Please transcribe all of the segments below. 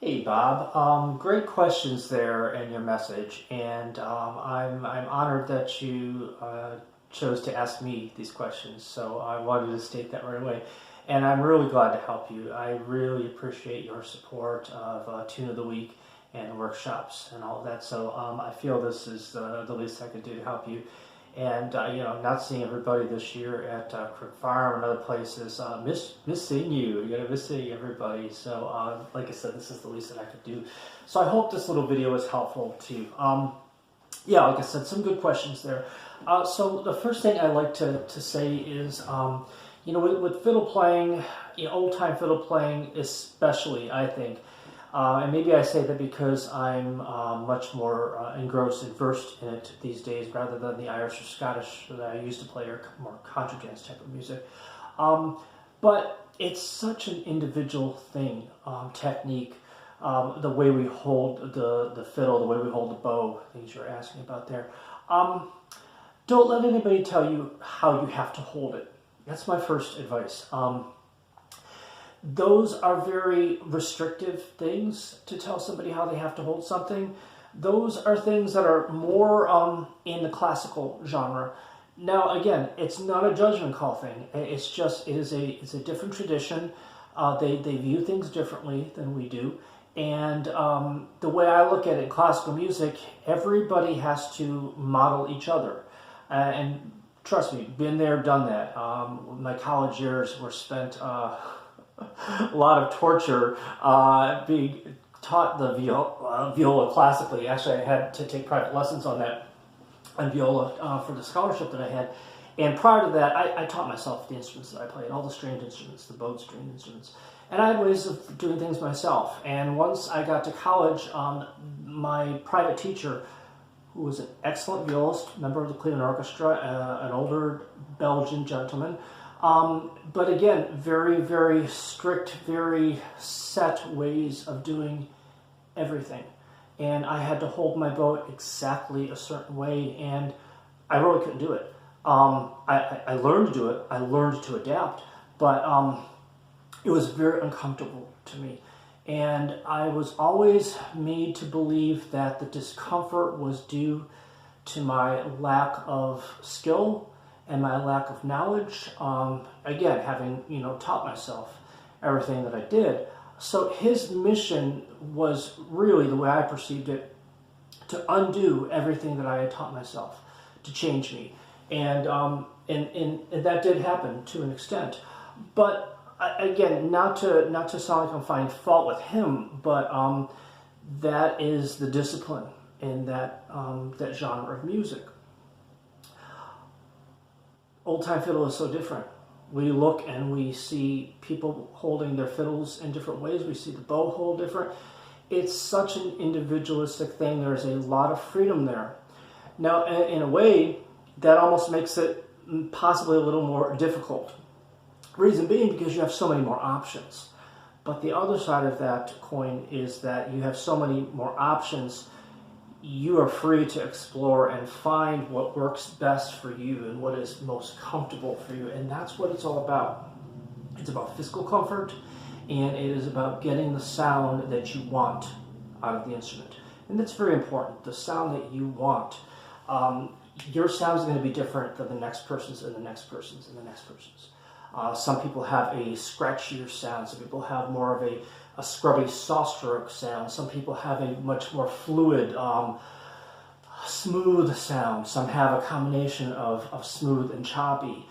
Hey Bob, great questions there in your message, and I'm honored that you chose to ask me these questions. So I wanted to state that right away, and I'm really glad to help you. I really appreciate your support of Tune of the Week and workshops and all of that. So I feel this is the least I could do to help you. And not seeing everybody this year at Crook Farm and other places, missing you. Missing everybody. So, like I said, this is the least that I could do. So, I hope this little video is helpful too. Like I said, some good questions there. So, the first thing I like to say is, with fiddle playing, old time fiddle playing, especially, I think. And maybe I say that because I'm much more engrossed and versed in it these days rather than the Irish or Scottish that I used to play, or more contra dance type of music. But it's such an individual thing, technique, the way we hold the fiddle, the way we hold the bow, things you're asking about there. Don't let anybody tell you how you have to hold it. That's my first advice. Those are very restrictive things to tell somebody how they have to hold something. Those are things that are more in the classical genre. Now, again, it's not a judgment call thing. It's a different tradition. They view things differently than we do. And the way I look at it in classical music, everybody has to model each other. And trust me, been there, done that. My college years were spent... a lot of torture being taught the viola classically. Actually, I had to take private lessons on viola for the scholarship that I had. And prior to that, I taught myself the instruments that I played, all the stringed instruments, the bowed stringed instruments. And I had ways of doing things myself. And once I got to college, my private teacher, who was an excellent violist, member of the Cleveland Orchestra, an older Belgian gentleman, but again, very, very strict, very set ways of doing everything. And I had to hold my bow exactly a certain way, and I really couldn't do it. I learned to do it, I learned to adapt, but it was very uncomfortable to me. And I was always made to believe that the discomfort was due to my lack of skill and my lack of knowledge, again, having taught myself everything that I did. So his mission was really, the way I perceived it, to undo everything that I had taught myself, to change me. And that did happen to an extent. But again, not to sound like I'm finding fault with him, but that is the discipline in that genre of music. Old-time fiddle is so different. We look and we see people holding their fiddles in different ways. We see the bow hold different. It's such an individualistic thing. There's a lot of freedom there. Now, in a way, that almost makes it possibly a little more difficult. Reason being because you have so many more options. But the other side of that coin is that you have so many more options. You are free to explore and find what works best for you and what is most comfortable for you. And that's what it's all about. It's about physical comfort, and it is about getting the sound that you want out of the instrument. And that's very important, the sound that you want. Your sound is going to be different than the next person's and the next person's and the next person's. Some people have a scratchier sound. Some people have more of a scrubby soft stroke sound. Some people have a much more fluid, smooth sound. Some have a combination of smooth and choppy.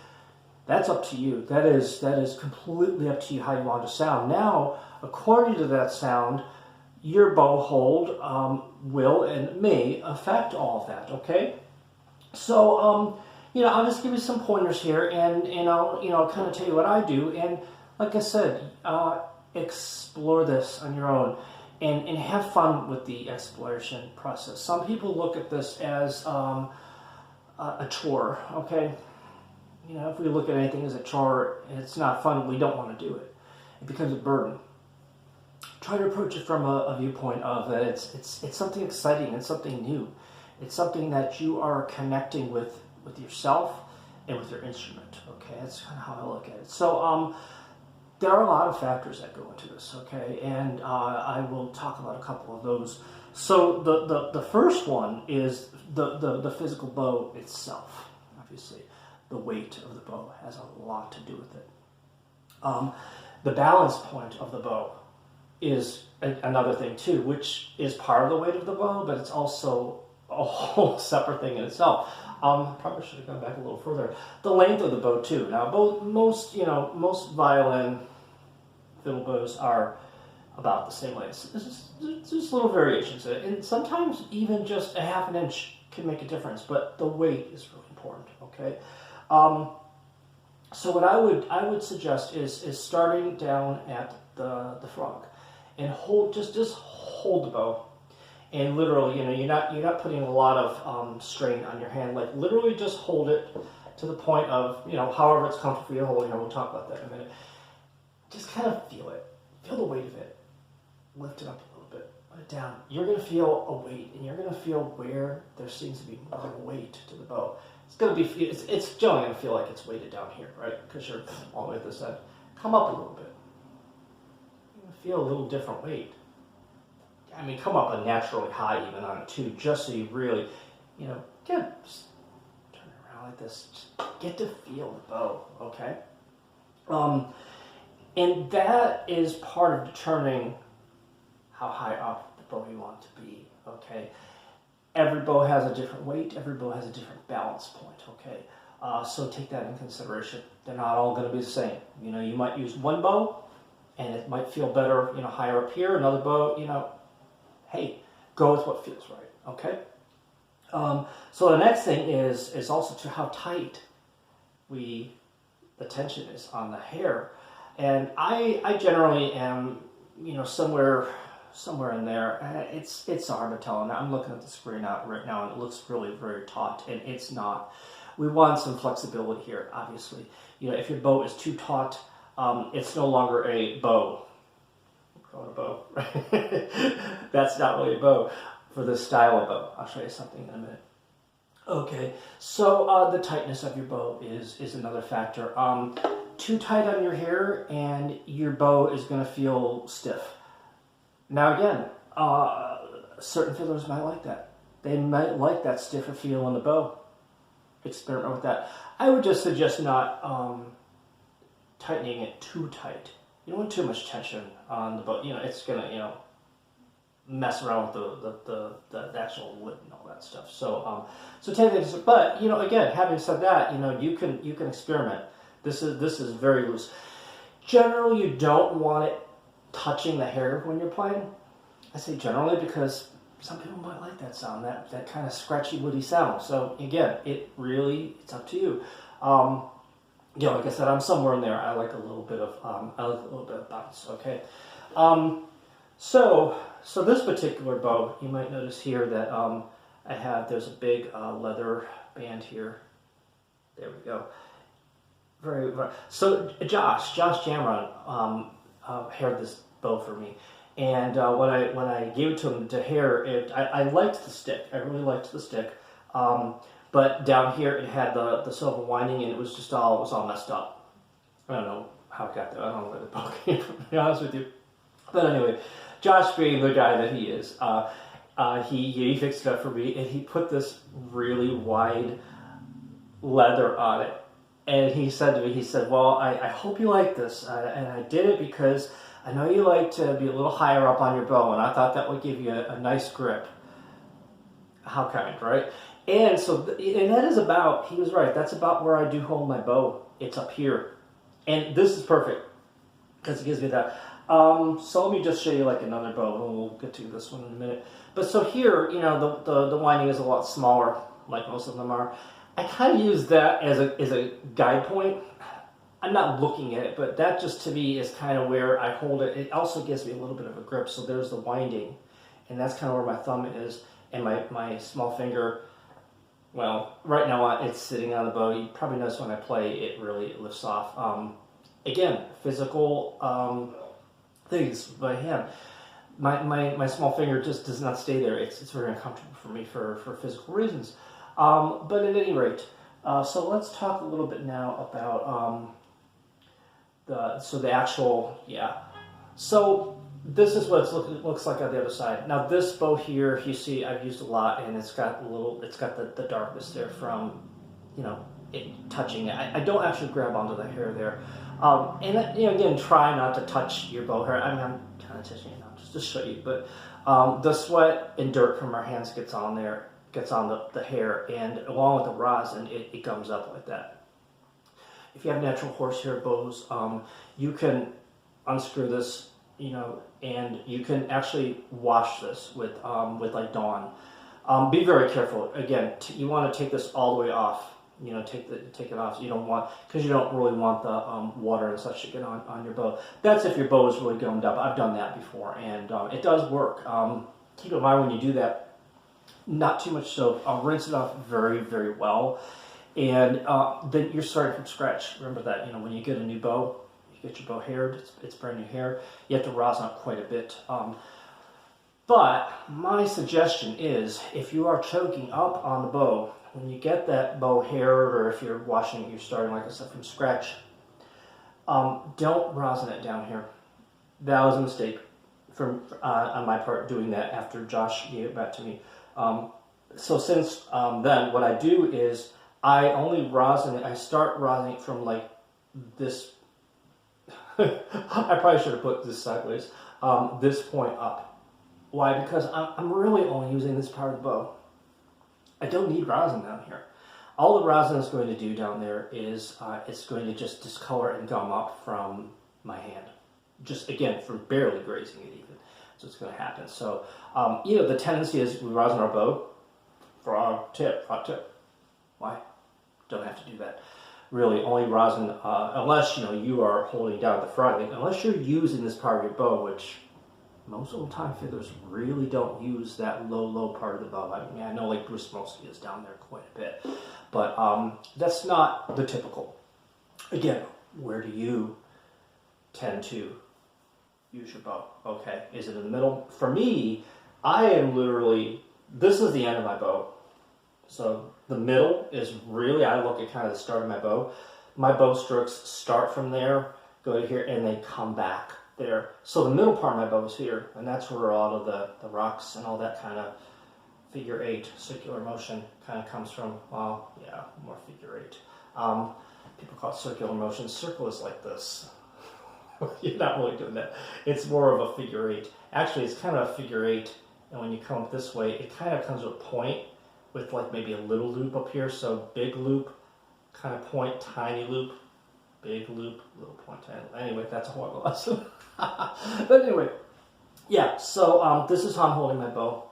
That's up to you. That is completely up to you how you want to sound. Now, according to that sound, your bow hold will and may affect all of that, okay? So, I'll just give you some pointers here, and I'll kind of tell you what I do. And like I said, explore this on your own and have fun with the exploration process. Some people look at this as a chore, okay? If we look at anything as a chore and it's not fun, we don't want to do it. It becomes a burden. Try to approach it from a viewpoint of that it's something exciting, it's something new. It's something that you are connecting with yourself and with your instrument, okay? That's kind of how I look at it. So, there are a lot of factors that go into this, okay? And I will talk about a couple of those. So the first one is the physical bow itself. Obviously, the weight of the bow has a lot to do with it. The balance point of the bow is another thing too, which is part of the weight of the bow, but it's also a whole separate thing in itself. Probably should have gone back a little further. The length of the bow too. Now, most violin fiddle bows are about the same length. There's little variations, and sometimes even just a half an inch can make a difference. But the weight is really important. Okay. So what I would suggest is starting down at the frog, and hold just hold the bow. And literally, you're not putting a lot of strain on your hand. Like literally, just hold it to the point of however it's comfortable for you to hold here. We'll talk about that in a minute. Just kind of feel it, feel the weight of it. Lift it up a little bit, put it down. You're gonna feel a weight, and you're gonna feel where there seems to be more weight to the bow. It's generally gonna feel like it's weighted down here, right? Because you're all the way at this end. Come up a little bit. You're gonna feel a little different weight. I mean, come up unnaturally high even on it too, just so you really, just turn it around like this. Just get to feel the bow, okay? And that is part of determining how high up the bow you want to be, okay? Every bow has a different weight, every bow has a different balance point, okay? So take that in consideration. They're not all going to be the same. You might use one bow, and it might feel better, higher up here. Another bow, hey, go with what feels right, okay? So the next thing is also to how tight the tension is on the hair. And I generally am, somewhere in there. It's hard to tell. And I'm looking at the screen right now, and it looks really very taut, and it's not. We want some flexibility here, obviously. If your bow is too taut, it's no longer a bow. Call it a bow, right? That's not really a bow for this style of bow. I'll show you something in a minute. Okay, so the tightness of your bow is another factor. Too tight on your hair, and your bow is going to feel stiff. Now again, certain fiddlers might like that. They might like that stiffer feel in the bow. Experiment with that. I would just suggest not tightening it too tight. You don't want too much tension on the bow. It's gonna, mess around with the actual lid and all that stuff. So take this. But again, having said that, you can experiment. This is very loose. Generally, you don't want it touching the hair when you're playing. I say generally because some people might like that sound, that kind of scratchy, woody sound. So again, it's up to you. Like I said, I'm somewhere in there. I like a little bit of bounce. Okay. So this particular bow, you might notice here that there's a big leather band here. There we go. Very. So Josh Jamron haired this bow for me, and when I gave it to him to hair, I liked the stick. I really liked the stick. But down here it had the silver winding, and it was all messed up. I don't know how it got there. I don't know where the bow came from, to be honest with you. But anyway, Josh, being the guy that he is, he fixed it up for me, and he put this really wide leather on it. And he said to me, well, I hope you like this. And I did it because I know you like to be a little higher up on your bow, and I thought that would give you a nice grip. How kind, right? And so, and that is about, he was right, that's about where I do hold my bow. It's up here. And this is perfect, because it gives me that. So let me just show you like another bow, and we'll get to this one in a minute. But so here, the winding is a lot smaller, like most of them are. I kind of use that as a guide point. I'm not looking at it, but that just to me is kind of where I hold it. It also gives me a little bit of a grip. So there's the winding, and that's kind of where my thumb is, and my small finger. Well, right now it's sitting on the bow. You probably notice when I play, it really lifts off. Again, physical things by hand. My small finger just does not stay there. It's very uncomfortable for me for physical reasons. But at any rate, so let's talk a little bit now about So the actual, yeah. So this is what it looks like on the other side. Now this bow here, you see, I've used a lot, and it's got the darkness there from, it touching it. I don't actually grab onto the hair there, and again, try not to touch your bow hair. I mean, I'm kind of touching it now just to show you, but the sweat and dirt from our hands gets on there, gets on the hair, and along with the rosin, it gums up like that. If you have natural horsehair bows, you can unscrew this, and you can actually wash this with like Dawn. Be very careful. Again, you want to take this all the way off. Take it off. You don't want, because you don't really want the water and such to get on your bow. That's if your bow is really gummed up. I've done that before, and it does work. Keep in mind when you do that, not too much soap. Rinse it off very, very well, and then you're starting from scratch. Remember that. When you get a new bow, you get your bow haired. It's brand new hair. You have to rosin up quite a bit. But my suggestion is, if you are choking up on the bow, when you get that bow haired, or if you're washing it, you're starting, like I said, from scratch, don't rosin it down here. That was a mistake on my part, doing that after Josh gave it back to me. So since then, what I do is I only rosin it. I start rosining from like this. I probably should have put this sideways. This point up. Why? Because I'm really only using this part of the bow. I don't need rosin down here. All the rosin is going to do down there is it's going to just discolor and gum up from my hand. Just, again, from barely grazing it even. So it's going to happen. So, the tendency is we rosin our bow, front tip. Why? Don't have to do that. Really, only rosin, unless, you are holding down at the front, unless you're using this part of your bow, which most old time fiddlers really don't use that low part of the bow. I mean, I know like Bruce Smolsky is down there quite a bit, but that's not the typical. Again, where do you tend to use your bow? Okay, is it in the middle? For me, I am literally, this is the end of my bow. So the middle is really, I look at kind of the start of my bow. My bow strokes start from there, go to here, and they come back there. So the middle part of my bow is here, and that's where a lot of the rocks and all that kind of figure eight, circular motion kind of comes from. Well, yeah, more figure eight. People call it circular motion. Circle is like this. You're not really doing that. It's more of a figure eight. Actually, it's kind of a figure eight, and when you come up this way, it kind of comes to a point with like maybe a little loop up here. So big loop, kind of point, tiny loop, big loop, little point, tiny loop. Anyway, that's a whole other lesson. But anyway, yeah, so this is how I'm holding my bow.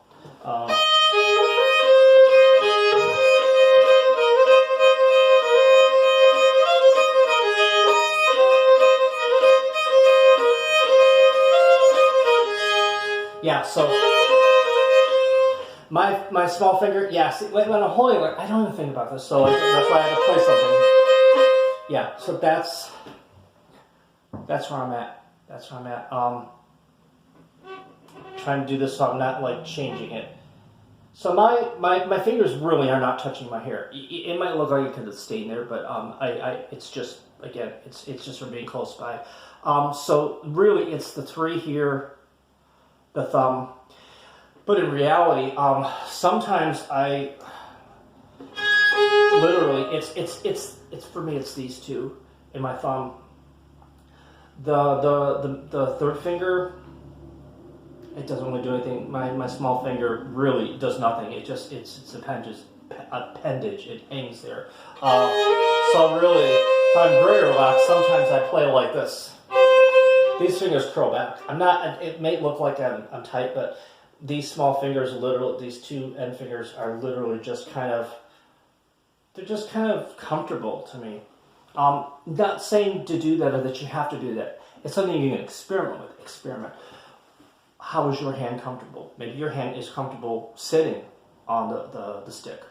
Yeah, so my small finger, yeah, see, when I'm holding it, I don't even think about this, so that's why I had to play something. Yeah, so that's where I'm at. That's where I'm at. Trying to do this so I'm not like changing it. So my fingers really are not touching my hair. It might look like it because it's staying there, but it's just, again, it's just from being close by. So really, it's the three here, the thumb. But in reality, sometimes I literally, it's for me, it's these two in my thumb. The third finger, it doesn't really do anything. My small finger really does nothing. It's appendage. It hangs there. So really, if I'm very relaxed, sometimes I play like this. These fingers curl back. I'm not. It may look like I'm tight, but these small fingers, literally, these two end fingers are literally just kind of. They're just kind of comfortable to me. Not saying to do that or that you have to do that. It's something you can experiment with. Experiment. How is your hand comfortable? Maybe your hand is comfortable sitting on the stick.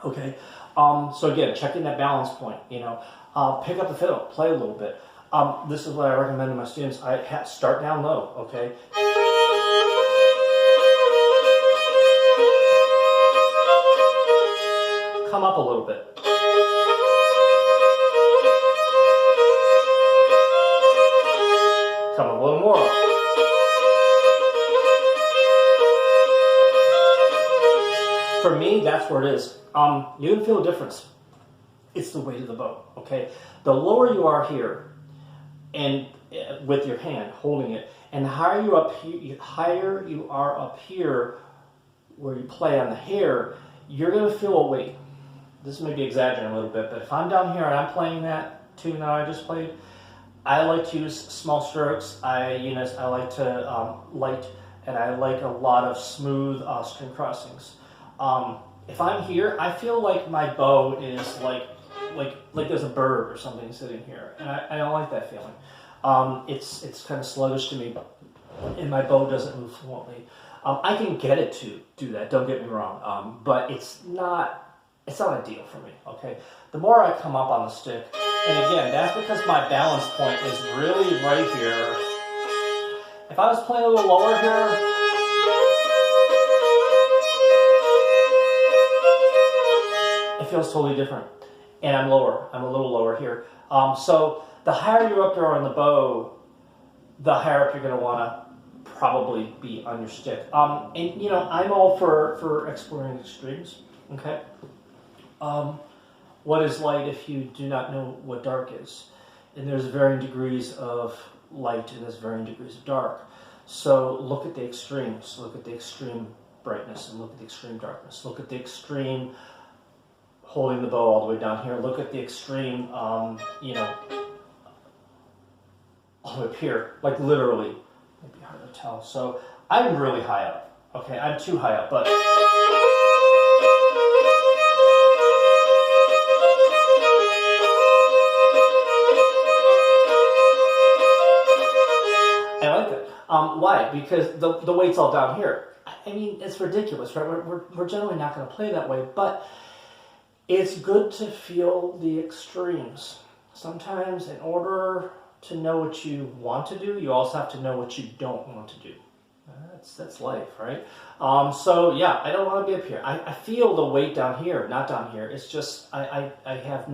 Okay. So again, checking that balance point. Pick up the fiddle, play a little bit. This is what I recommend to my students. I start down low. Okay. Come up a little bit. For me, that's where it is. You're gonna feel a difference. It's the weight of the bow. Okay, the lower you are here, and with your hand holding it, and the higher you are up here, where you play on the hair, you're gonna feel a weight. This may be exaggerating a little bit, but if I'm down here and I'm playing that tune that I just played, I like to use small strokes. I like to light, and I like a lot of smooth string crossings. If I'm here, I feel like my bow is like there's a bird or something sitting here, and I don't like that feeling. It's kind of sluggish to me, and my bow doesn't move fluently. I can get it to do that. Don't get me wrong, but it's not ideal for me. Okay, the more I come up on the stick, and again, that's because my balance point is really right here. If I was playing a little lower here, it feels totally different. And I'm lower. I'm a little lower here. So the higher you up there on the bow, the higher up you're going to want to probably be on your stick. And I'm all for exploring extremes. Okay. What is light if you do not know what dark is? And there's varying degrees of light and there's varying degrees of dark. So look at the extremes. Look at the extreme brightness and look at the extreme darkness. Look at the extreme holding the bow all the way down here. Look at the extreme, all the way up here, like literally. It'd be hard to tell. So I'm really high up. Okay, I'm too high up, but. I like that. Why? Because the weight's all down here. I mean, it's ridiculous, right? We're generally not going to play that way, but it's good to feel the extremes. Sometimes in order to know what you want to do, you also have to know what you don't want to do. That's life, right? So yeah, I don't want to be up here. I feel the weight down here, not down here. It's just I have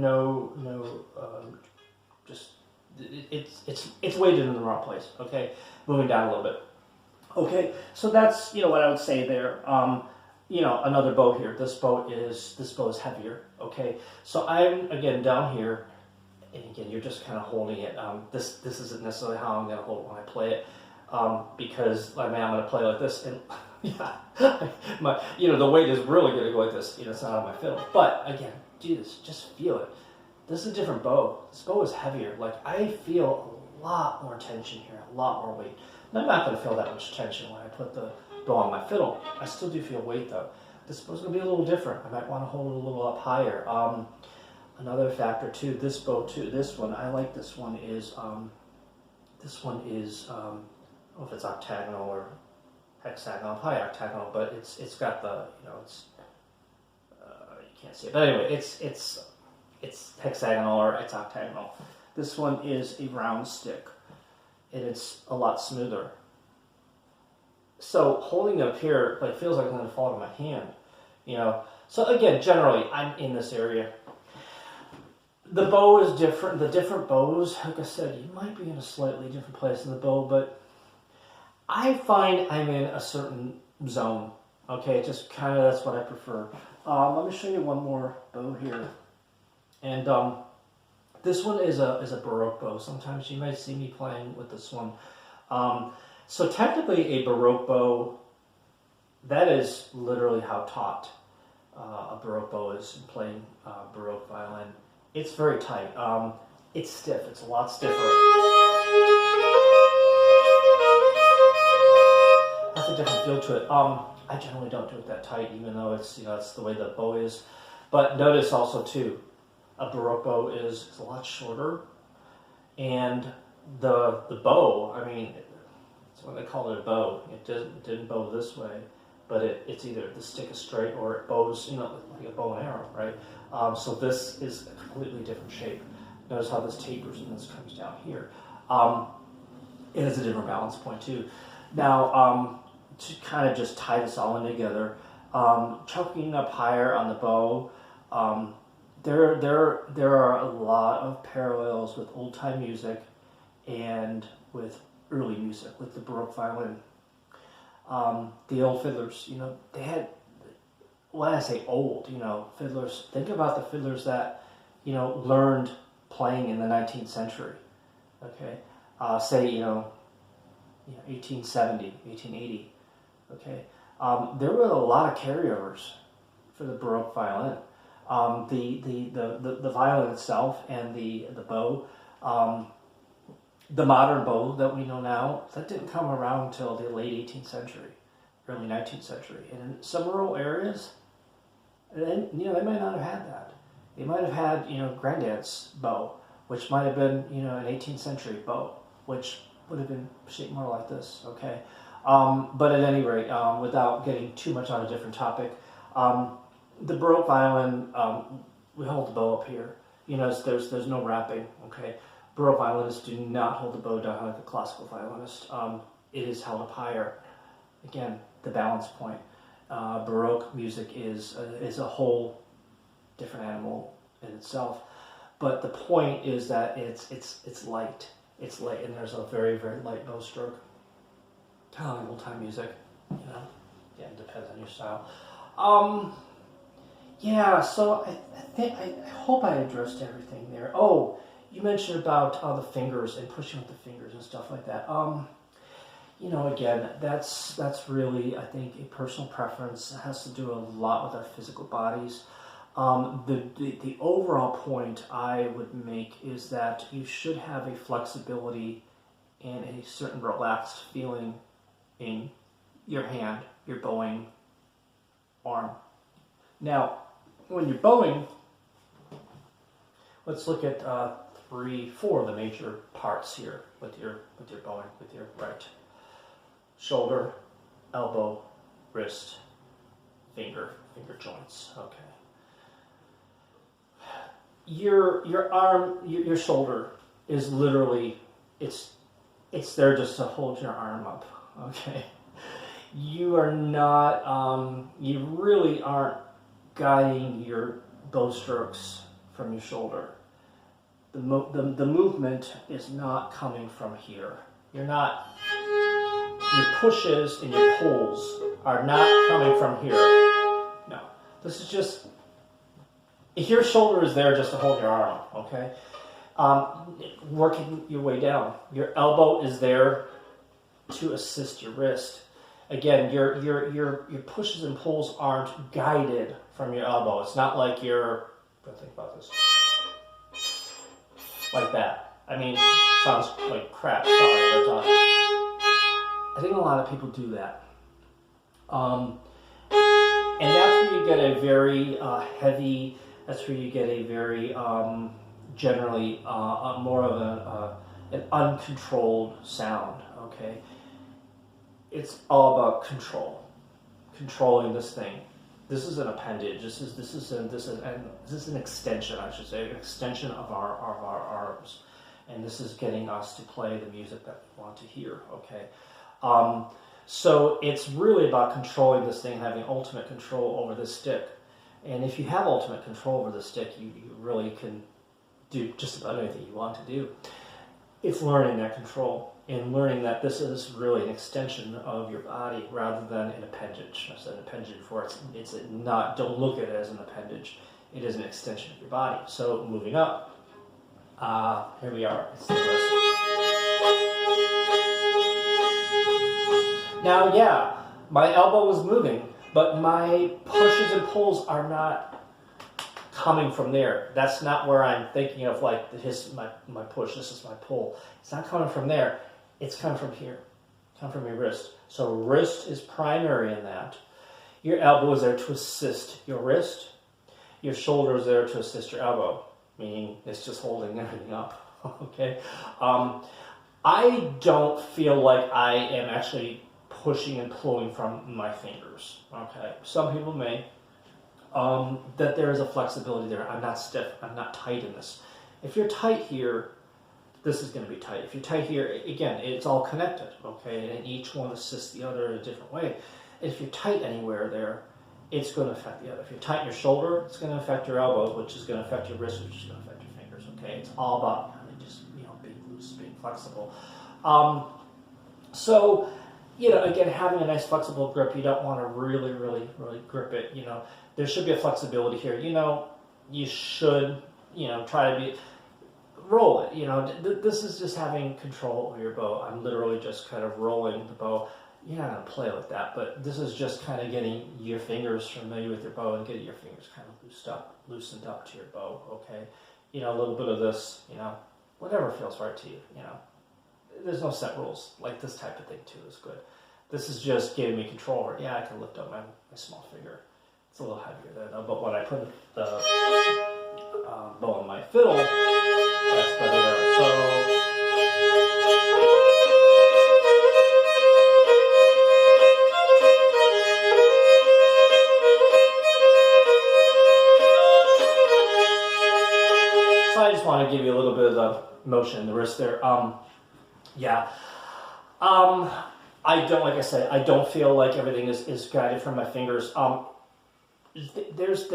it's weighted in the wrong place. Okay, moving down a little bit. Okay, so that's what I would say there. Another bow here. This bow is heavier. Okay, so I'm again down here, and again you're just kind of holding it. This isn't necessarily how I'm going to hold it when I play it, because I'm going to play like this, and yeah, the weight is really going to go like this. It's not on my fiddle, but again, do this. Just feel it. This is a different bow. This bow is heavier. Like I feel a lot more tension here, a lot more weight. And I'm not going to feel that much tension when I put the bow on my fiddle. I still do feel weight though. This bow's going to be a little different. I might want to hold it a little up higher. Another factor too, this bow too, this one, I like this one is, I don't know if it's octagonal or hexagonal, probably octagonal, but it's got the, you can't see it. But anyway, it's hexagonal or it's octagonal. This one is a round stick, and it's a lot smoother. So holding it up here, it feels like it's going to fall to my hand, So again, generally, I'm in this area. The bow is different. The different bows, like I said, you might be in a slightly different place in the bow, but I find I'm in a certain zone. Okay, just kind of that's what I prefer. Let me show you one more bow here. And this one is a Baroque bow. Sometimes you might see me playing with this one. So technically a Baroque bow, that is literally how taught a Baroque bow is in playing Baroque violin. It's very tight. It's stiff. It's a lot stiffer. That's a different feel to it. I generally don't do it that tight, even though it's it's the way the bow is. But notice also too, a Baroque bow is a lot shorter, and the bow. I mean, that's why they call it a bow. It didn't bow this way, but it's either the stick is straight or it bows, like a bow and arrow, right? So this is a completely different shape. Notice how this tapers and this comes down here. It has a different balance point too. Now, to kind of just tie this all in together, choking up higher on the bow, there are a lot of parallels with old time music and with early music, with the Baroque violin. The old fiddlers, they had when I say old, fiddlers, think about the fiddlers that, learned playing in the 19th century, okay? Say, 1870, 1880, okay? There were a lot of carryovers for the Baroque violin. The violin itself and the bow, the modern bow that we know now, that didn't come around until the late 18th century, early 19th century. And in some rural areas, they might not have had that. They might have had, granddad's bow, which might have been, an 18th century bow, which would have been shaped more like this, okay? But at any rate, without getting too much on a different topic, the Baroque violin, we hold the bow up here. There's no wrapping, okay? Baroque violinists do not hold the bow down like a classical violinist. It is held up higher. Again, the balance point. Baroque music is a whole different animal in itself, but the point is that it's light. It's light, and there's a very, very light bow stroke. Kind of like old-time music, Yeah, it depends on your style. So I hope I addressed everything there. Oh, you mentioned about the fingers and pushing with the fingers and stuff like that. Again, that's really, I think, a personal preference. It has to do a lot with our physical bodies. The overall point I would make is that you should have a flexibility and a certain relaxed feeling in your hand, your bowing arm. Now, when you're bowing, let's look at 4 of the major parts here with your bowing, with your right shoulder, elbow, wrist, finger joints. Okay. Your arm, your shoulder is literally it's there just to hold your arm up. Okay. You are not. You really aren't guiding your bow strokes from your shoulder. The movement is not coming from here. You're not. Your pushes and your pulls are not coming from here. No. This is just. Your shoulder is there just to hold your arm, okay? Working your way down. Your elbow is there to assist your wrist. Again, your pushes and pulls aren't guided from your elbow. It's not like you're, think about this, like that. I mean, sounds like crap, sorry, but I think a lot of people do that. And that's where you get a very heavy, that's where you get a very, generally, more of an uncontrolled sound, okay? It's all about controlling this thing. This is an appendage. This is an extension, I should say, an extension of our arms, and this is getting us to play the music that we want to hear. Okay, so it's really about controlling this thing, having ultimate control over this stick. And if you have ultimate control over the stick, you really can do just about anything you want to do. It's learning that control and learning that this is really an extension of your body rather than an appendage. I said an appendage before. It's not. Don't look at it as an appendage. It is an extension of your body. So moving up, here we are. It's the wrist. Now, yeah, my elbow is moving, but my pushes and pulls are not coming from there. That's not where I'm thinking of, like, my push, this is my pull. It's not coming from there. It's coming from here. Come from your wrist. So wrist is primary in that. Your elbow is there to assist your wrist. Your shoulder is there to assist your elbow, meaning it's just holding everything up. Okay? I don't feel like I am actually pushing and pulling from my fingers. Okay? Some people may. That there is a flexibility there. I'm not stiff. I'm not tight in this. If you're tight here, this is going to be tight. If you're tight here, again, it's all connected, okay? And each one assists the other in a different way. If you're tight anywhere there, it's going to affect the other. If you're tight in your shoulder, it's going to affect your elbow, which is going to affect your wrist, which is going to affect your fingers, okay? It's all about just, being loose, being flexible. So again, having a nice flexible grip, you don't want to really, really, really grip it. There should be a flexibility here. You should, try to roll it. This is just having control of your bow. I'm literally just kind of rolling the bow. You're not going to play with that, but this is just kind of getting your fingers familiar with your bow and getting your fingers kind of loosened up to your bow, okay? A little bit of this, whatever feels right to you, There's no set rules. Like this type of thing too is good. This is just giving me control over, I can lift up my small finger. It's a little heavier there, but when I put the bow on my fiddle, that's better there. So I just want to give you a little bit of the motion in the wrist there. I don't, like I said, I don't feel like everything is guided from my fingers. There's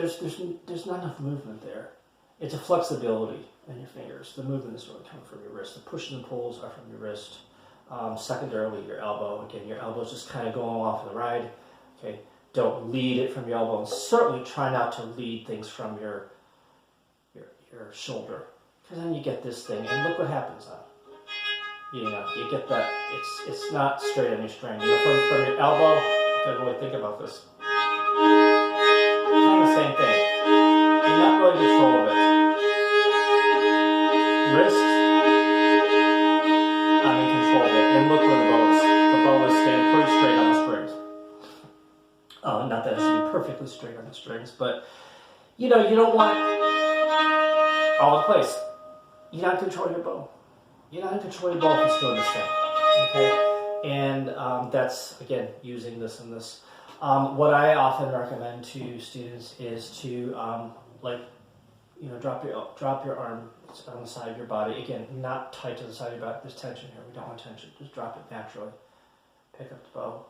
not enough movement there. It's a flexibility in your fingers. The movement is really coming from your wrist. The pushes and pulls are from your wrist. Secondarily, your elbow. Again, your elbow's just kind of going off of the ride. Okay, don't lead it from your elbow, and certainly try not to lead things from your shoulder, because then you get this thing, and look what happens now. You get that, it's not straight on your string. From your elbow, you gotta really think about this. Kind of the same thing. You're not really in control of it. Wrist, I'm in control of it. And look where the bow is. The bow is staying pretty straight on the strings. Not that it has to be perfectly straight on the strings, but you don't want all in place. You're not controlling your bow. You're not in control of your bow if it's doing this thing. Okay? And that's, again, using this and this. What I often recommend to students is to, drop your arm on the side of your body. Again, not tight to the side of your body. There's tension here. We don't want tension. Just drop it naturally. Pick up the bow.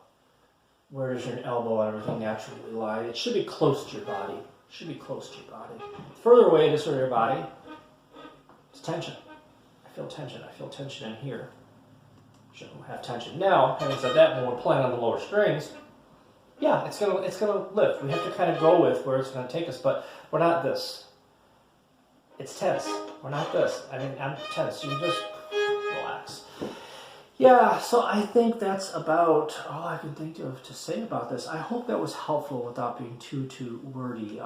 Where does your elbow and everything naturally lie? It should be close to your body. It should be close to your body. Further away to sort of your body, it's tension. I feel tension. I feel tension in here. Shouldn't have tension. Now, having said that, when we're playing on the lower strings, it's gonna lift. We have to kind of go with where it's gonna take us, but we're not this. It's tense. We're not this. I'm tense. You just relax. Yeah, so I think that's about all I can think of to say about this. I hope that was helpful without being too wordy.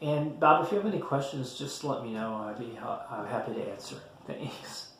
And Bob, if you have any questions, just let me know. I'd be happy to answer. Thanks.